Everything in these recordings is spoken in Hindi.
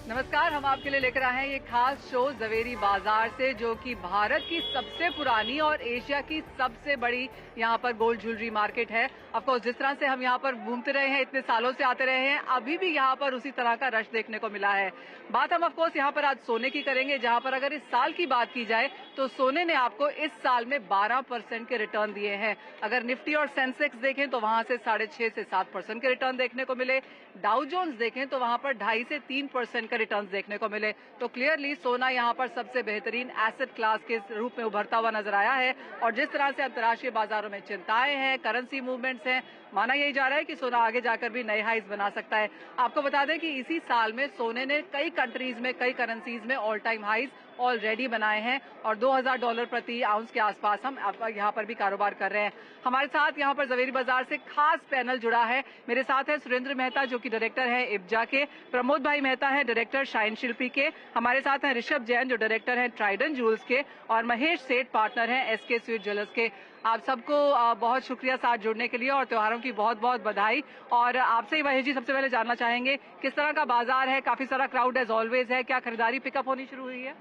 नमस्कार, हम आपके लिए लेकर आए हैं ये खास शो जवेरी बाजार से, जो कि भारत की सबसे पुरानी और एशिया की सबसे बड़ी यहाँ पर गोल्ड ज्वेलरी मार्केट है। ऑफ कोर्स जिस तरह से हम यहाँ पर घूमते रहे हैं, इतने सालों से आते रहे हैं, अभी भी यहाँ पर उसी तरह का रश देखने को मिला है। बात हम ऑफ कोर्स यहाँ पर आज सोने की करेंगे, जहाँ पर अगर इस साल की बात की जाए तो सोने ने आपको इस साल में 12% के रिटर्न दिए हैं। अगर निफ्टी और सेंसेक्स देखें तो वहां से 6.5 से 7% के रिटर्न देखने को मिले। डाउ जोन्स देखें तो वहां पर 2.5 से 3% के रिटर्न्स देखने को मिले। तो क्लियरली सोना यहां पर सबसे बेहतरीन एसेट क्लास के रूप में उभरता हुआ नजर आया है। और जिस तरह से अंतर्राष्ट्रीय बाजारों में चिंताएं हैं, करेंसी मूवमेंट्स हैं, माना यही जा रहा है कि सोना आगे जाकर भी नए हाइज बना सकता है। आपको बता दें कि इसी साल में सोने ने कई कंट्रीज में, कई करेंसीज में ऑल टाइम हाइज ऑलरेडी बनाए हैं और $2000 प्रति आउंस के आसपास हम यहाँ पर भी कारोबार कर रहे हैं। हमारे साथ यहाँ पर जवेरी बाजार से खास पैनल जुड़ा है। मेरे साथ है सुरेंद्र मेहता, जो कि डायरेक्टर है इब्जा के, प्रमोद भाई मेहता है डायरेक्टर शाइन शिल्पी के, हमारे साथ हैं ऋषभ जैन जो डायरेक्टर हैं ट्राइडेंट ज्वेल्स के, और महेश सेठ पार्टनर हैं एसके स्वीट ज्वेलर्स के। आप सबको बहुत शुक्रिया साथ जुड़ने के लिए और त्योहारों की बहुत बहुत बधाई। और आपसे ही महेश जी सबसे पहले जानना चाहेंगे, किस तरह का बाजार है? काफी सारा क्राउड एज ऑलवेज है, क्या खरीदारी पिकअप होनी शुरू हुई है?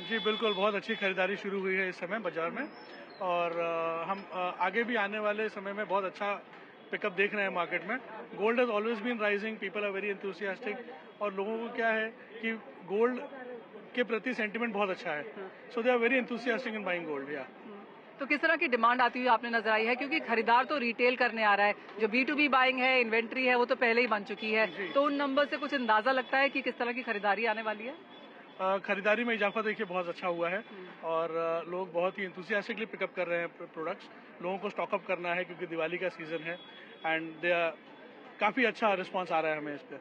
जी बिल्कुल, बहुत अच्छी खरीदारी शुरू हुई है इस समय बाजार में। और हम आगे भी आने वाले समय में बहुत अच्छा पिकअप देख रहे हैं मार्केट में। Gold has always been rising, people are very enthusiastic, और लोगों को क्या है कि गोल्ड के प्रति सेंटिमेंट बहुत अच्छा है, so they are very enthusiastic in buying gold. या तो किस तरह की डिमांड आती हुई आपने नजर आई है? क्योंकि खरीदार तो रिटेल करने आ रहा है, जो B2B बाइंग है, इन्वेंट्री है, वो तो पहले ही बन चुकी है। तो उन नंबर से कुछ अंदाजा लगता है कि किस तरह की खरीदारी आने वाली है? खरीदारी में इजाफा देखिए बहुत अच्छा हुआ है, और लोग बहुत ही इंथुसियास्टिकली पिकअप कर रहे हैं प्रोडक्ट्स। लोगों को स्टॉकअप करना है क्योंकि दिवाली का सीजन है, एंड काफी अच्छा रिस्पांस आ रहा है हमें इस पे।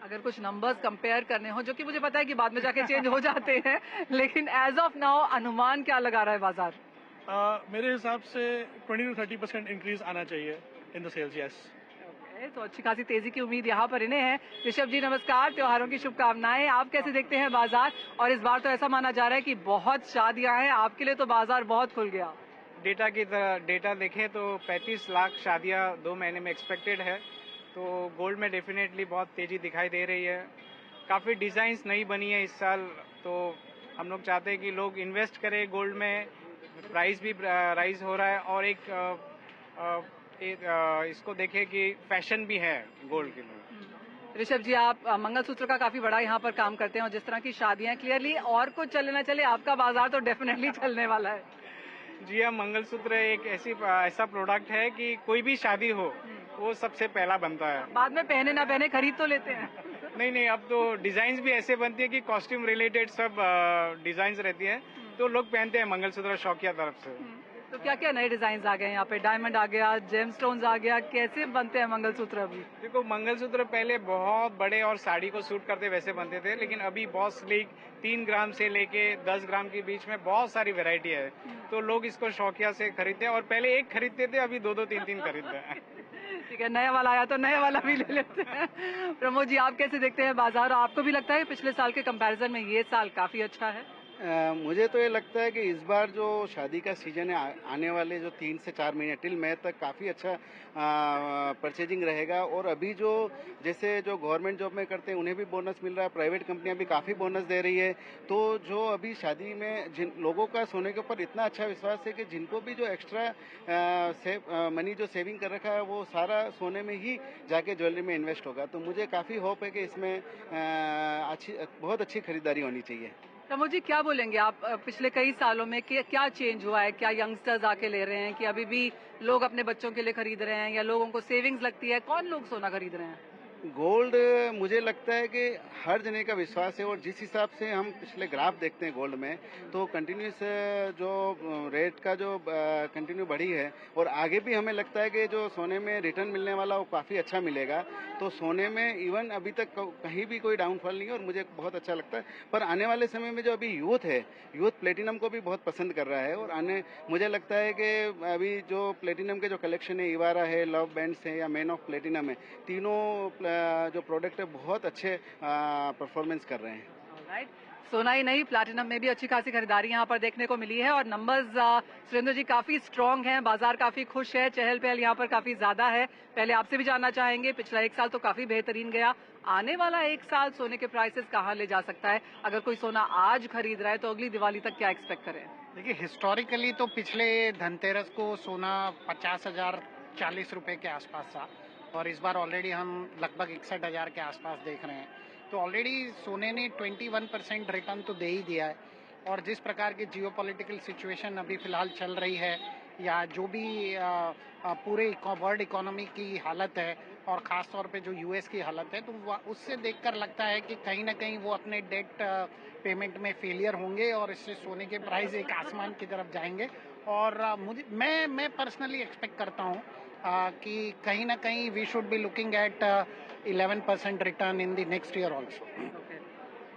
अगर कुछ नंबर्स कंपेयर करने हो, जो कि मुझे पता है कि बाद में जाके चेंज हो जाते हैं, लेकिन एज ऑफ नाउ अनुमान क्या लगा रहा है बाजार? मेरे हिसाब से 20 to 30% इंक्रीज आना चाहिए इन द सेल्स। यस, तो अच्छी खासी तेजी की उम्मीद यहाँ पर इन्हें है। ऋषभ जी नमस्कार, त्योहारों की शुभकामनाएं। आप कैसे देखते हैं बाजार? और इस बार तो ऐसा माना जा रहा है कि बहुत शादियां हैं, आपके लिए तो बाजार बहुत खुल गया। डेटा देखें तो 35 लाख शादियां 2 महीने में एक्सपेक्टेड है। तो गोल्ड में डेफिनेटली बहुत तेजी दिखाई दे रही है। काफी डिजाइन्स नई बनी है इस साल, तो हम लोग चाहते हैं कि लोग इन्वेस्ट करें गोल्ड में। प्राइस भी राइज हो रहा है, और इसको देखें कि फैशन भी है गोल्ड के लिए। ऋषभ जी, आप मंगलसूत्र का काफी बड़ा यहाँ पर काम करते हैं, और जिस तरह की शादियां, क्लियरली और कुछ चले ना चले, आपका बाजार तो डेफिनेटली चलने वाला है। जी हाँ, मंगलसूत्र एक ऐसा प्रोडक्ट है कि कोई भी शादी हो वो सबसे पहला बनता है। बाद में पहने ना पहने खरीद तो लेते हैं। नहीं, अब तो डिजाइन भी ऐसे बनती है कि कॉस्ट्यूम रिलेटेड सब डिजाइन रहती है, तो लोग पहनते हैं मंगलसूत्र शौकिया तरफ से। तो क्या क्या नए डिजाइन आ गए यहाँ पे? डायमंड आ गया, जेमस्टोन्स आ गया, कैसे बनते हैं मंगलसूत्र अभी? देखो, मंगलसूत्र पहले बहुत बड़े और साड़ी को सूट करते वैसे बनते थे, लेकिन अभी बहुत स्लीक 3 ग्राम से लेके 10 ग्राम के बीच में बहुत सारी वैरायटी है, तो लोग इसको शौकिया से खरीदते हैं। और पहले एक खरीदते थे, अभी 2-2, 3-3 खरीदते हैं। ठीक है, नया वाला आया तो नया वाला भी ले लेते हैं। प्रमोद जी, आप कैसे देखते हैं बाजार? आपको भी लगता है पिछले साल के कंपैरिजन में ये साल काफी अच्छा है? मुझे तो ये लगता है कि इस बार जो शादी का सीजन है, आने वाले जो 3 से 4 महीने टिल मई तक काफ़ी अच्छा परचेजिंग रहेगा। और अभी जो जैसे जो गवर्नमेंट जॉब में करते हैं उन्हें भी बोनस मिल रहा है, प्राइवेट कंपनियां भी काफ़ी बोनस दे रही है। तो जो अभी शादी में जिन लोगों का सोने के ऊपर इतना अच्छा विश्वास है कि जिनको भी जो एक्स्ट्रा मनी जो सेविंग कर रखा है, वो सारा सोने में ही जाके ज्वेलरी में इन्वेस्ट होगा। तो मुझे काफ़ी होप है कि इसमें बहुत अच्छी खरीदारी होनी चाहिए। प्रमोद जी, क्या बोलेंगे आप? पिछले कई सालों में क्या चेंज हुआ है? क्या यंगस्टर्स आके ले रहे हैं, कि अभी भी लोग अपने बच्चों के लिए खरीद रहे हैं, या लोगों को सेविंग्स लगती है? कौन लोग सोना खरीद रहे हैं? गोल्ड मुझे लगता है कि हर जने का विश्वास है, और जिस हिसाब से हम पिछले ग्राफ देखते हैं गोल्ड में, तो कंटिन्यूस जो रेट का जो कंटिन्यू बढ़ी है, और आगे भी हमें लगता है कि जो सोने में रिटर्न मिलने वाला वो काफ़ी अच्छा मिलेगा। तो सोने में इवन अभी तक कहीं भी कोई डाउनफॉल नहीं है, और मुझे बहुत अच्छा लगता है। पर आने वाले समय में जो अभी यूथ है, यूथ प्लेटिनम को भी बहुत पसंद कर रहा है, और मुझे लगता है कि अभी जो प्लेटिनम के जो कलेक्शन है, इवारा है, लव बैंड्स है, या मैन ऑफ प्लेटिनम है, तीनों जो प्रोडक्ट है बहुत अच्छे परफॉर्मेंस कर रहे हैं। राइट, सोना ही नहीं, प्लैटिनम में भी अच्छी खासी खरीदारी यहाँ पर देखने को मिली है और नंबर्स सुरेंद्र जी काफी स्ट्रांग हैं, बाजार काफी खुश है, चहल पहल यहाँ पर काफी ज्यादा है। पहले आपसे भी जानना चाहेंगे, पिछला एक साल तो काफी बेहतरीन गया, आने वाला एक साल सोने के प्राइसेस कहाँ ले जा सकता है? अगर कोई सोना आज खरीद रहा है तो अगली दिवाली तक क्या एक्सपेक्ट करें? देखिए, हिस्टोरिकली तो पिछले धनतेरस को सोना 50,000 40 रुपए के आसपास था और इस बार ऑलरेडी हम लगभग 61,000 के आसपास देख रहे हैं। तो ऑलरेडी सोने ने 21% रिटर्न तो दे ही दिया है और जिस प्रकार की जियोपॉलिटिकल सिचुएशन अभी फिलहाल चल रही है या जो भी पूरे वर्ल्ड इकोनॉमी की हालत है और ख़ास तौर पे जो यूएस की हालत है, तो उससे देखकर लगता है कि कहीं ना कहीं वो अपने डेट पेमेंट में फेलियर होंगे और इससे सोने के प्राइस एक आसमान की तरफ जाएंगे। और मैं पर्सनली एक्सपेक्ट करता हूँ कि कहीं ना कहीं we should be looking at 11% return in the next year also.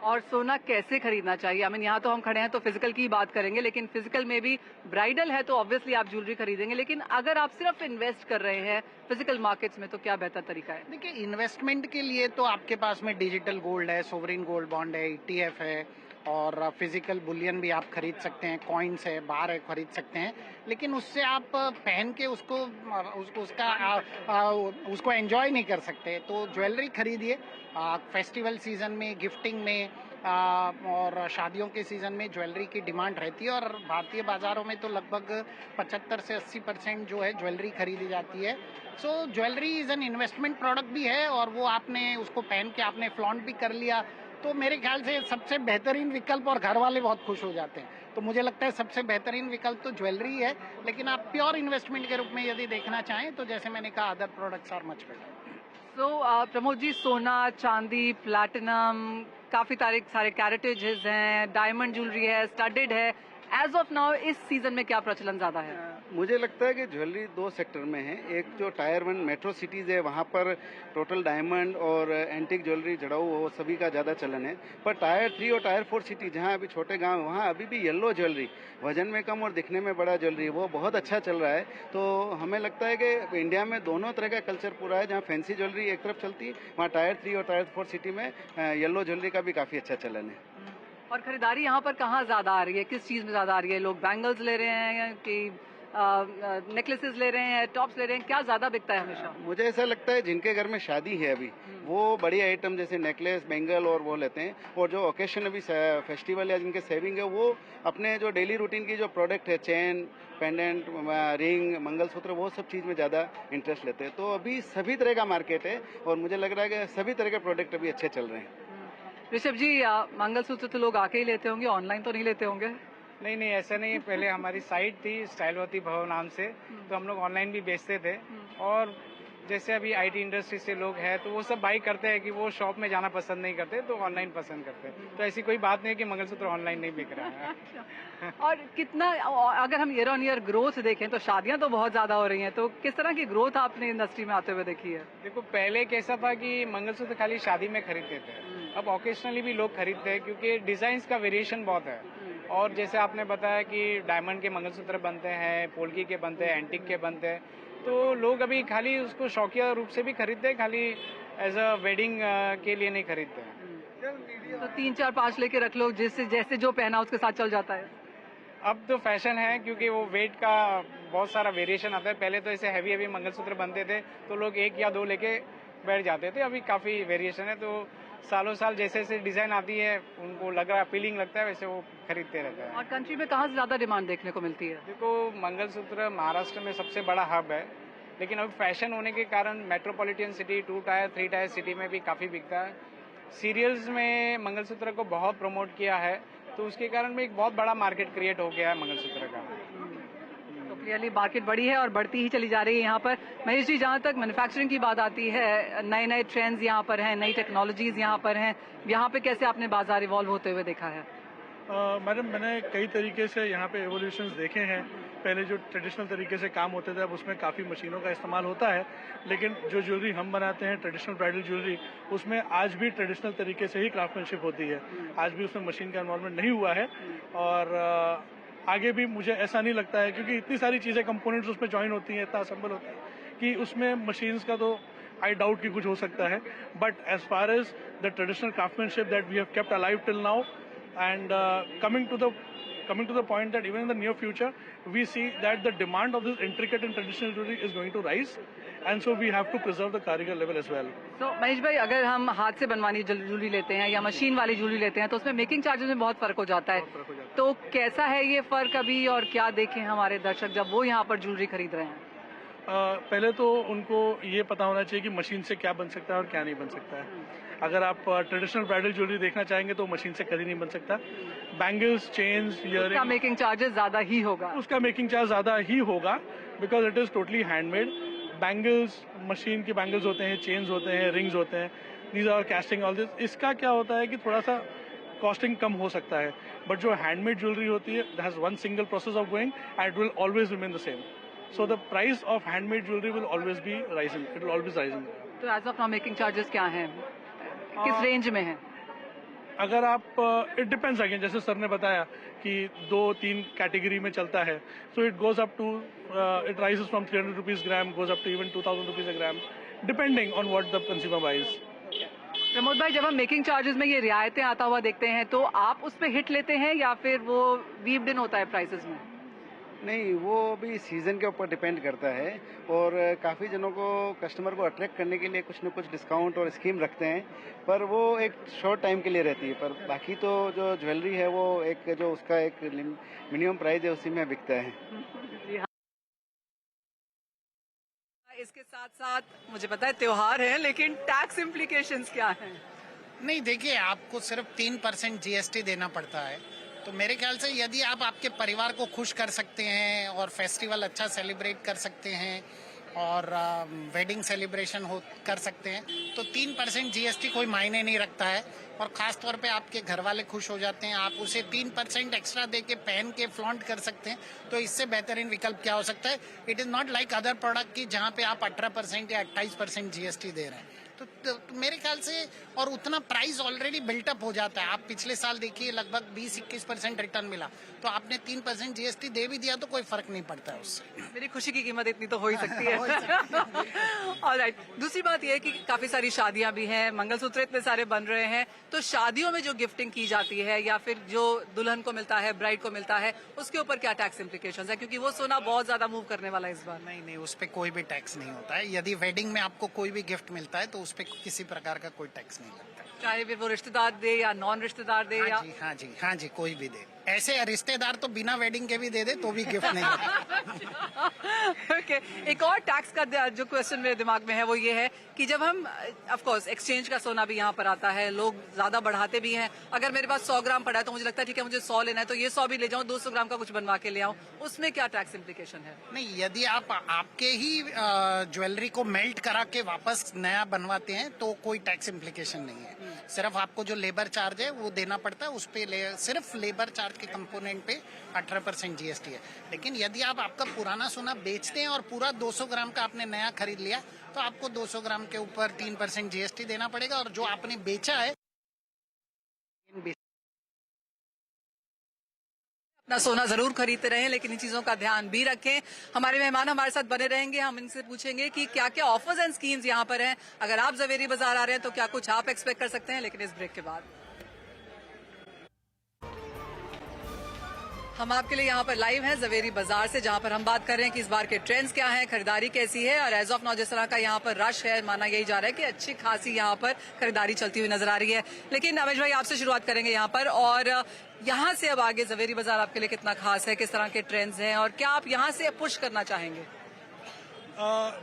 और सोना कैसे खरीदना चाहिए? आई मीन यहाँ तो हम खड़े हैं तो फिजिकल की बात करेंगे, लेकिन फिजिकल में भी ब्राइडल है तो ऑब्वियसली आप ज्वेलरी खरीदेंगे, लेकिन अगर आप सिर्फ इन्वेस्ट कर रहे हैं फिजिकल मार्केट्स में तो क्या बेहतर तरीका है? देखिए, इन्वेस्टमेंट के लिए तो आपके पास में डिजिटल गोल्ड है, सोवरिन गोल्ड बॉन्ड है, ETF है और फिजिकल बुलियन भी आप खरीद सकते हैं, कॉइन्स है, बार है, खरीद सकते हैं। लेकिन उससे आप पहन के उसको एंजॉय नहीं कर सकते। तो ज्वेलरी खरीदिए, फेस्टिवल सीजन में, गिफ्टिंग में और शादियों के सीजन में ज्वेलरी की डिमांड रहती है और भारतीय बाजारों में तो लगभग 75 से 80% जो है ज्वेलरी खरीदी जाती है। So jewellery is an investment product भी है और वो आपने उसको पहन के आपने फ्लॉन्ट भी कर लिया तो मेरे ख्याल से सबसे बेहतरीन विकल्प, और घर वाले बहुत खुश हो जाते हैं। तो मुझे लगता है सबसे बेहतरीन विकल्प तो ज्वेलरी है, लेकिन आप प्योर इन्वेस्टमेंट के रूप में यदि देखना चाहें तो जैसे मैंने कहा other products are much better. So Pramod ji, सोना, चांदी, प्लैटिनम, काफी सारे कैरेटेजेस हैं, डायमंड ज्वेलरी है, स्टडेड है, एज ऑफ नाउ इस सीजन में क्या प्रचलन ज्यादा है? मुझे लगता है कि ज्वेलरी दो सेक्टर में है। एक जो टायर 1 मेट्रो सिटीज है वहाँ पर टोटल डायमंड और एंटीक ज्वेलरी जड़ाऊ वो सभी का ज़्यादा चलन है। पर टायर 3 और टायर 4 सिटी जहाँ अभी छोटे गांव वहाँ अभी भी येलो ज्वेलरी, वजन में कम और दिखने में बड़ा ज्वेलरी, वो बहुत अच्छा चल रहा है। तो हमें लगता है कि इंडिया में दोनों तरह का कल्चर पूरा है। जहाँ फैंसी ज्वेलरी एक तरफ चलती है, वहाँ टायर 3 और टायर 4 सिटी में येलो ज्वेलरी का भी काफ़ी अच्छा चलन है। और खरीदारी यहाँ पर कहाँ ज्यादा आ रही है, किस चीज में ज्यादा आ रही है? लोग बैंगल्स ले रहे हैं कि नेकलेसेस ले रहे हैं, टॉप्स ले रहे हैं, क्या ज्यादा बिकता है हमेशा? मुझे ऐसा लगता है जिनके घर में शादी है अभी वो बड़ी आइटम जैसे नेकलेस, बैंगल और वो लेते हैं, और जो ओकेशन अभी फेस्टिवल या जिनके सेविंग है वो अपने जो डेली रूटीन की जो प्रोडक्ट है, चेन, पेंडेंट, रिंग, मंगलसूत्र, वो सब चीज़ में ज़्यादा इंटरेस्ट लेते हैं। तो अभी सभी तरह का मार्केट है और मुझे लग रहा है कि सभी तरह के प्रोडक्ट अभी अच्छे चल रहे हैं। ऋषभ जी, मंगलसूत्र तो लोग आके ही लेते होंगे, ऑनलाइन तो नहीं लेते होंगे? नहीं, ऐसा नहीं। पहले हमारी साइट थी स्टाइलवती भव नाम से, तो हम लोग ऑनलाइन भी बेचते थे और जैसे अभी IT इंडस्ट्री से लोग हैं तो वो सब बाई करते हैं कि वो शॉप में जाना पसंद नहीं करते, तो ऑनलाइन पसंद करते हैं। तो ऐसी कोई बात नहीं है कि मंगलसूत्र ऑनलाइन नहीं बिक रहा है। और कितना, अगर हम ईयर ऑन ईयर ग्रोथ देखें तो शादियां तो बहुत ज्यादा हो रही हैं, तो किस तरह की ग्रोथ आपने इंडस्ट्री में आते हुए देखी है? देखो, पहले कैसा था कि मंगलसूत्र खाली शादी में खरीदते थे, अब ऑकेशनली भी लोग खरीदते हैं क्योंकि डिजाइन्स का वेरिएशन बहुत है। और जैसे आपने बताया कि डायमंड के मंगलसूत्र बनते हैं, पोल्की के बनते हैं, एंटिक के बनते हैं, तो लोग अभी खाली उसको शौकिया रूप से भी खरीदते हैं, खाली एज अ वेडिंग के लिए नहीं खरीदते हैं। तो 3 4 5 लेके रख लो, जैसे जो पहना उसके साथ चल जाता है। अब तो फैशन है क्योंकि वो वेट का बहुत सारा वेरिएशन आता है। पहले तो ऐसे हैवी मंगलसूत्र बनते थे तो लोग 1 या 2 लेके बैठ जाते थे, अभी काफी वेरिएशन है। तो सालों साल जैसे जैसे डिजाइन आती है उनको लग रहा है, अपीलिंग लगता है, वैसे वो खरीदते रहते हैं। और कंट्री में कहाँ से ज्यादा डिमांड देखने को मिलती है? देखो, मंगलसूत्र महाराष्ट्र में सबसे बड़ा हब है, लेकिन अब फैशन होने के कारण metropolitan city, 2 tyre 3 tyre city में भी काफी बिकता है। सीरियल्स में मंगलसूत्र को बहुत प्रमोट किया है, तो उसके कारण में एक बहुत बड़ा मार्केट क्रिएट हो गया है मंगलसूत्र का। तो क्लियरली मार्केट बड़ी है और बढ़ती ही चली जा रही है यहाँ पर। महेश जी, जहाँ तक मैन्युफैक्चरिंग की बात आती है, नए नए ट्रेंड्स यहाँ पर हैं, नई टेक्नोलॉजीज यहाँ पर हैं, यहाँ पे कैसे आपने बाजार इवॉल्व होते हुए देखा है? मैडम, मैंने कई तरीके से यहाँ पे एवोल्यूशंस देखे हैं। पहले जो ट्रेडिशनल तरीके से काम होते थे अब उसमें काफ़ी मशीनों का इस्तेमाल होता है, लेकिन जो ज्वेलरी हम बनाते हैं ट्रेडिशनल ब्राइडल ज्वेलरी, उसमें आज भी ट्रेडिशनल तरीके से ही क्राफ्टमैनशिप होती है। आज भी उसमें मशीन का इन्वॉल्वमेंट नहीं हुआ है और आगे भी मुझे ऐसा नहीं लगता है, क्योंकि इतनी सारी चीज़ें, कंपोनेंट्स उसमें ज्वाइन होती हैं, इतना असेंबल होता है कि उसमें मशीन्स का तो आई डाउट कि कुछ हो सकता है, but as far as the traditional craftsmanship that we have kept alive till now and coming to the point that even in the near future we see that the demand of this intricate and traditional jewelry is going to rise, and so we have to preserve the karigar level as well. तो महेश भाई, अगर हम हाथ से बनवानी ज्वेलरी लेते हैं या मशीन वाली ज्वेलरी लेते हैं तो उसमें मेकिंग चार्जेस में बहुत फर्क हो जाता है, तो कैसा है ये फर्क अभी, और क्या देखें हमारे दर्शक जब वो यहाँ पर ज्वेलरी खरीद रहे हैं? पहले तो उनको ये पता होना चाहिए कि मशीन से क्या बन सकता है और क्या नहीं बन सकता है. अगर आप ट्रेडिशनल ब्राइडल ज्वेलरी देखना चाहेंगे तो मशीन से कभी नहीं बन सकता. बैंगल्स, चेन्स, उसका मेकिंग चार्जेस ज्यादा ही होगा. उसका मेकिंग चार्ज ज्यादा ही होगा because it is totally handmade. Bangles, machine के बैंगल्स होते हैं, चेन्स होते हैं, रिंग्स होते हैं, these are casting all this. इसका क्या होता है कि थोड़ा सा कॉस्टिंग कम हो सकता है, बट जो हैंडमेड ज्वेलरी होती है that has one single process of going and it will always remain the same. So the price of handmade jewelry will always be rising. It will always rising. तो as of now making charges क्या हैं, किस रेंज में हैं? अगर आप इट डिपेंड्स अगेन, जैसे सर ने बताया कि 2-3 कैटेगरी में चलता है, so it goes up to it rises from 300 rupees gram, goes up to even 2000 rupees a gram, depending on what the consumer buys. Pramod भाई, जब हम मेकिंग चार्जेस में ये रियायतें आता हुआ देखते हैं तो आप उस पर हिट लेते हैं या फिर वो वीव्ड इन होता है प्राइसेस में? नहीं, वो भी सीजन के ऊपर डिपेंड करता है, और काफ़ी जनों को, कस्टमर को अट्रैक्ट करने के लिए कुछ न कुछ डिस्काउंट और स्कीम रखते हैं, पर वो एक शॉर्ट टाइम के लिए रहती है. पर बाकी तो जो ज्वेलरी है वो एक जो उसका एक मिनिमम प्राइस है उसी में बिकता है. जी हाँ. इसके साथ साथ मुझे पता है त्योहार है, लेकिन टैक्स इम्प्लीकेशंस क्या हैं? नहीं, देखिए, आपको सिर्फ 3% GST देना पड़ता है. तो मेरे ख्याल से यदि आप आपके परिवार को खुश कर सकते हैं और फेस्टिवल अच्छा सेलिब्रेट कर सकते हैं और वेडिंग सेलिब्रेशन कर सकते हैं, तो 3% GST कोई मायने नहीं रखता है. और खास तौर पे आपके घर वाले खुश हो जाते हैं, आप उसे 3% एक्स्ट्रा दे के पहन के फ्लॉन्ट कर सकते हैं. तो इससे बेहतरीन विकल्प क्या हो सकता है? It is not like other product की जहाँ पे आप 18% या 28% GST दे रहे हैं. तो मेरे ख्याल से, और उतना प्राइस ऑलरेडी बिल्टअप हो जाता है. आप पिछले साल देखिए, लगभग 20-21% रिटर्न मिला, तो आपने 3% GST दे भी दिया तो कोई फर्क नहीं पड़ता है उससे. मेरी खुशी की कीमत इतनी तो हो ही सकती है. ऑलराइट. दूसरी बात यह है कि काफी सारी शादियां भी हैं, मंगलसूत्र इतने सारे बन रहे हैं, तो शादियों में जो गिफ्टिंग की जाती है या फिर जो दुल्हन को मिलता है, ब्राइड को मिलता है, उसके ऊपर क्या टैक्स इम्प्लीकेशंस है? क्योंकि वो सोना बहुत ज्यादा मूव करने वाला है इस बार. नहीं, उस पर कोई भी टैक्स नहीं होता है. यदि वेडिंग में आपको कोई भी गिफ्ट मिलता है तो उस पर किसी प्रकार का कोई टैक्स नहीं लगता. चाहे फिर वो रिश्तेदार दे या नॉन रिश्तेदार दे. हाँ जी, कोई भी दे. ऐसे रिश्तेदार तो बिना वेडिंग के भी दे दे तो भी गिफ्ट नहीं लगता. ओके. एक और टैक्स का जो क्वेश्चन मेरे दिमाग में है वो ये है कि जब हम, ऑफ कोर्स एक्सचेंज का सोना भी यहाँ पर आता है, लोग ज्यादा बढ़ाते भी हैं. अगर मेरे पास 100 ग्राम पड़ा है तो मुझे लगता है ठीक है, मुझे 100 लेना है तो ये 100 भी ले जाऊं, 200 ग्राम का कुछ बनवा के ले आऊं, उसमें क्या टैक्स इम्प्लीकेशन है? नहीं, यदि आप आपके ही ज्वेलरी को मेल्ट करा के वापस नया बनवाते हैं तो कोई टैक्स इम्प्लीकेशन नहीं है. सिर्फ आपको जो लेबर चार्ज है वो देना पड़ता है. उस पे सिर्फ लेबर चार्ज के कंपोनेंट पे 18% GST है. लेकिन यदि आप आपका पुराना सोना बेचते हैं और पूरा 200 ग्राम का आपने नया खरीद लिया तो आपको 200 ग्राम के ऊपर 3% GST देना पड़ेगा. और जो आपने बेचा है, अपना सोना जरूर खरीदते रहें, लेकिन इन चीजों का ध्यान भी रखें. हमारे मेहमान हमारे साथ बने रहेंगे, हम इनसे पूछेंगे कि क्या क्या ऑफर्स एंड स्कीम्स यहाँ पर हैं. अगर आप जवेरी बाजार आ रहे हैं तो क्या कुछ आप एक्सपेक्ट कर सकते हैं, लेकिन इस ब्रेक के बाद हम आपके लिए यहाँ पर लाइव हैं जवेरी बाजार से, जहाँ पर हम बात कर रहे हैं कि इस बार के ट्रेंड्स क्या हैं, खरीदारी कैसी है. और एज ऑफ नाउ जिस तरह का यहाँ पर रश है, माना यही जा रहा है कि अच्छी खासी यहाँ पर खरीदारी चलती हुई नजर आ रही है. लेकिन अमेश भाई, आपसे शुरुआत करेंगे यहाँ पर, और यहाँ से अब आगे जवेरी बाजार आपके लिए कितना खास है, किस तरह के ट्रेंड्स हैं और क्या आप यहाँ से पुश करना चाहेंगे?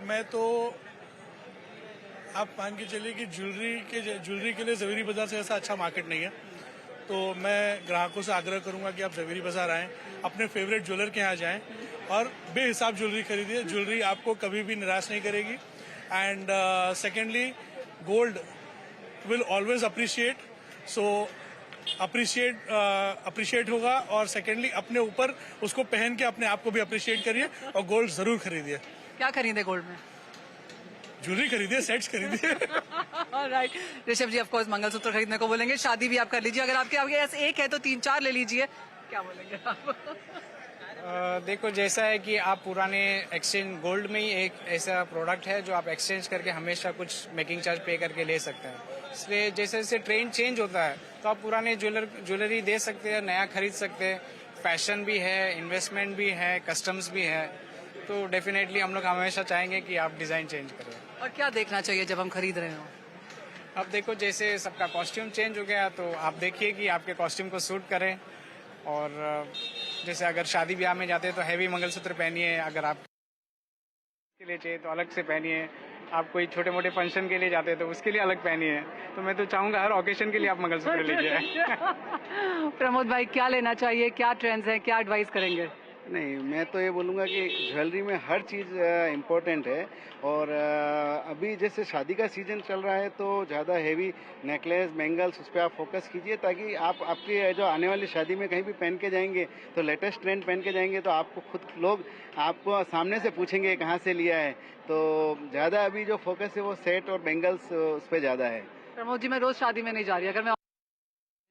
मैं तो आप मान के चलिए कि ज्वेलरी के लिए जवेरी बाजार से ऐसा अच्छा मार्केट नहीं है. तो मैं ग्राहकों से आग्रह करूंगा कि आप जवेरी बाजार आएं, अपने फेवरेट ज्वेलर के यहाँ जाएं और बेहिसाब ज्वेलरी खरीदिए. ज्वेलरी आपको कभी भी निराश नहीं करेगी. And secondly, gold will always appreciate. So appreciate होगा. और सेकेंडली, अपने ऊपर उसको पहन के अपने आप को भी अप्रिशिएट करिए और गोल्ड जरूर खरीदिए. क्या खरीदे गोल्ड में? ज्वेलरी खरीदिए, सेट्स खरीदिए. Right. Rishabh ji, of course mangalsutra खरीदने को बोलेंगे, शादी भी आप कर लीजिए. अगर आपके पास एक है तो 3-4 ले लीजिए. क्या बोलेंगे आप? देखो, जैसा है कि आप पुराने एक्सचेंज गोल्ड में ही एक ऐसा प्रोडक्ट है जो आप एक्सचेंज करके हमेशा कुछ मेकिंग चार्ज पे करके ले सकते हैं। इसलिए जैसे जैसे ट्रेंड चेंज होता है तो आप पुराने ज्वेलरी दे सकते हैं, नया खरीद सकते हैं। फैशन भी है, इन्वेस्टमेंट भी है, कस्टम्स भी है, तो डेफिनेटली हम लोग हमेशा चाहेंगे कि आप डिज़ाइन चेंज करें। और क्या देखना चाहिए जब हम खरीद रहे हो? अब देखो, जैसे सबका कॉस्ट्यूम चेंज हो गया तो आप देखिए कि आपके कॉस्ट्यूम को सूट करे। और जैसे अगर शादी ब्याह में जाते हैं तो हैवी मंगलसूत्र पहनिए, अगर आप के लिए चाहिए तो अलग से पहनिए, आप कोई छोटे मोटे फंक्शन के लिए जाते हैं तो उसके लिए अलग पहनिए। तो मैं तो चाहूंगा हर ओकेशन के लिए आप मंगलसूत्र लीजिए। प्रमोद भाई, क्या लेना चाहिए, क्या ट्रेंड्स हैं, क्या एडवाइस करेंगे? नहीं, मैं तो ये बोलूँगा कि ज्वेलरी में हर चीज़ इम्पोर्टेंट है। और अभी जैसे शादी का सीजन चल रहा है तो ज़्यादा हेवी नेकलेस, बैंगल्स उस पर आप फोकस कीजिए, ताकि आप आपकी जो आने वाली शादी में कहीं भी पहन के जाएंगे तो लेटेस्ट ट्रेंड पहन के जाएंगे तो आपको खुद लोग आपको सामने से पूछेंगे कहाँ से लिया है। तो ज़्यादा अभी जो फोकस है वो सेट और बैंगल्स उस पर ज़्यादा है। प्रमोद जी, मैं रोज शादी में नहीं जा रही, अगर मैं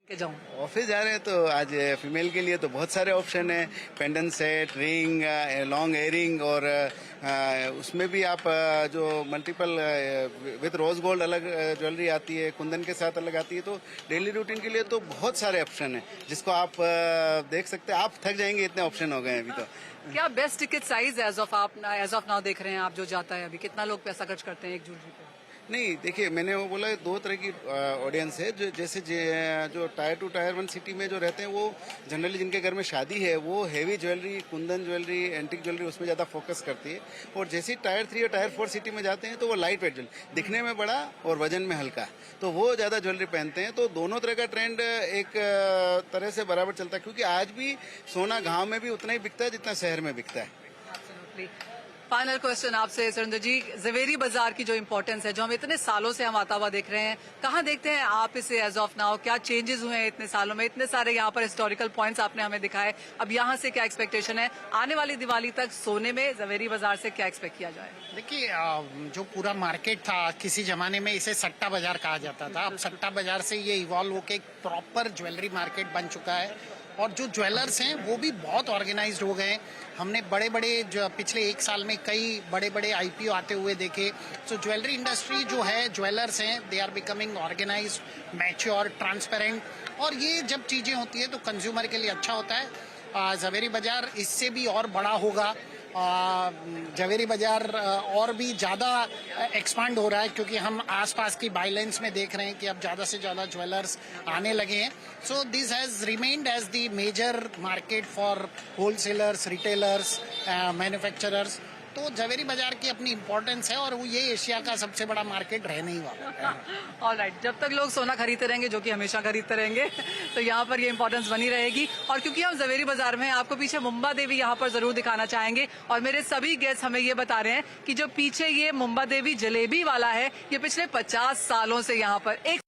के जाऊं ऑफिस जा रहे हैं तो आज फीमेल के लिए तो बहुत सारे ऑप्शन है। Pendant set, ring, long earring, और उसमें भी आप जो मल्टीपल विद रोज गोल्ड अलग ज्वेलरी आती है, कुंदन के साथ अलग आती है। तो डेली रूटीन के लिए तो बहुत सारे ऑप्शन है जिसको आप देख सकते हैं। आप थक जाएंगे, इतने ऑप्शन हो गए हैं अभी तो। क्या best ticket size as of now देख रहे हैं आप जो जाता है अभी? कितना लोग पैसा खर्च करते हैं एक ज्वेलरी पे? नहीं, देखिए, मैंने वो बोला दो तरह की ऑडियंस है। जो जैसे जो टायर 2 टायर 1 सिटी में जो रहते हैं वो जनरली जिनके घर में शादी है वो heavy jewellery, Kundan jewellery, antique jewellery उसमें ज़्यादा फोकस करती है। और जैसे टायर 3 और टायर 4 सिटी में जाते हैं तो वो लाइट वेट ज्वेलरी, दिखने में बड़ा और वजन में हल्का, तो वो ज़्यादा ज्वेलरी पहनते हैं। तो दोनों तरह का ट्रेंड एक तरह से बराबर चलता है, क्योंकि आज भी सोना गाँव में भी उतना ही बिकता है जितना शहर में बिकता है। फाइनल क्वेश्चन आपसे सुरेंद्र जी, जवेरी बाजार की जो इम्पोर्टेंस है, जो हम इतने सालों से हम आता हुआ देख रहे हैं, कहाँ देखते हैं आप इसे एज ऑफ नाउ? क्या चेंजेस हुए हैं इतने सालों में? इतने सारे यहाँ पर हिस्टोरिकल पॉइंट्स आपने हमें दिखाए, अब यहाँ से क्या एक्सपेक्टेशन है आने वाली दिवाली तक? सोने में जवेरी बाजार से क्या एक्सपेक्ट किया जाए? देखिए, जो पूरा मार्केट था, किसी जमाने में इसे सट्टा बाजार कहा जाता था। अब सट्टा बाजार से ये इवॉल्व होकर एक प्रॉपर ज्वेलरी मार्केट बन चुका है। और जो ज्वेलर्स हैं वो भी बहुत ऑर्गेनाइज्ड हो गए। हमने बड़े बड़े जो पिछले 1 साल में कई बड़े बड़े आईपीओ आते हुए देखे। सो ज्वेलरी इंडस्ट्री जो है, ज्वेलर्स हैं, they are becoming organised, mature, transparent. और ये जब चीज़ें होती है तो कंज्यूमर के लिए अच्छा होता है। जवेरी बाजार इससे भी और बड़ा होगा। जवेरी बाजार और भी ज़्यादा एक्सपांड हो रहा है, क्योंकि हम आसपास की बाइलेंस में देख रहे हैं कि अब ज़्यादा से ज़्यादा ज्वेलर्स आने लगे हैं। So this has remained as the major market for wholesalers, retailers, manufacturers. तो जवेरी बाजार की अपनी इम्पोर्टेंस है और वो ये एशिया का सबसे बड़ा मार्केट रहने ही वाला है। ऑलराइट, जब तक लोग सोना खरीदते रहेंगे, जो कि हमेशा खरीदते रहेंगे, तो यहाँ पर ये इंपॉर्टेंस बनी रहेगी। और क्योंकि हम जवेरी बाजार में हैं, आपको पीछे मुंबा देवी यहाँ पर जरूर दिखाना चाहेंगे। और मेरे सभी गेस्ट हमें ये बता रहे हैं कि जो पीछे ये मुंबा देवी जलेबी वाला है, ये पिछले 50 सालों से यहाँ पर एक,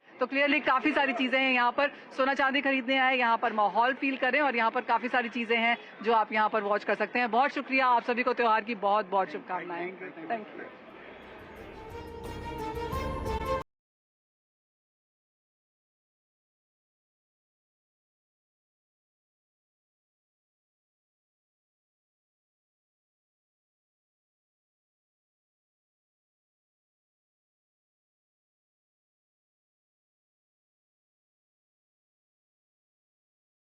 तो क्लियरली काफी सारी चीजें हैं यहाँ पर। सोना चांदी खरीदने आए, यहाँ पर माहौल फील करें, और यहाँ पर काफी सारी चीजें हैं जो आप यहाँ पर वॉच कर सकते हैं। बहुत शुक्रिया, आप सभी को त्योहार की बहुत बहुत शुभकामनाएं। Thank you.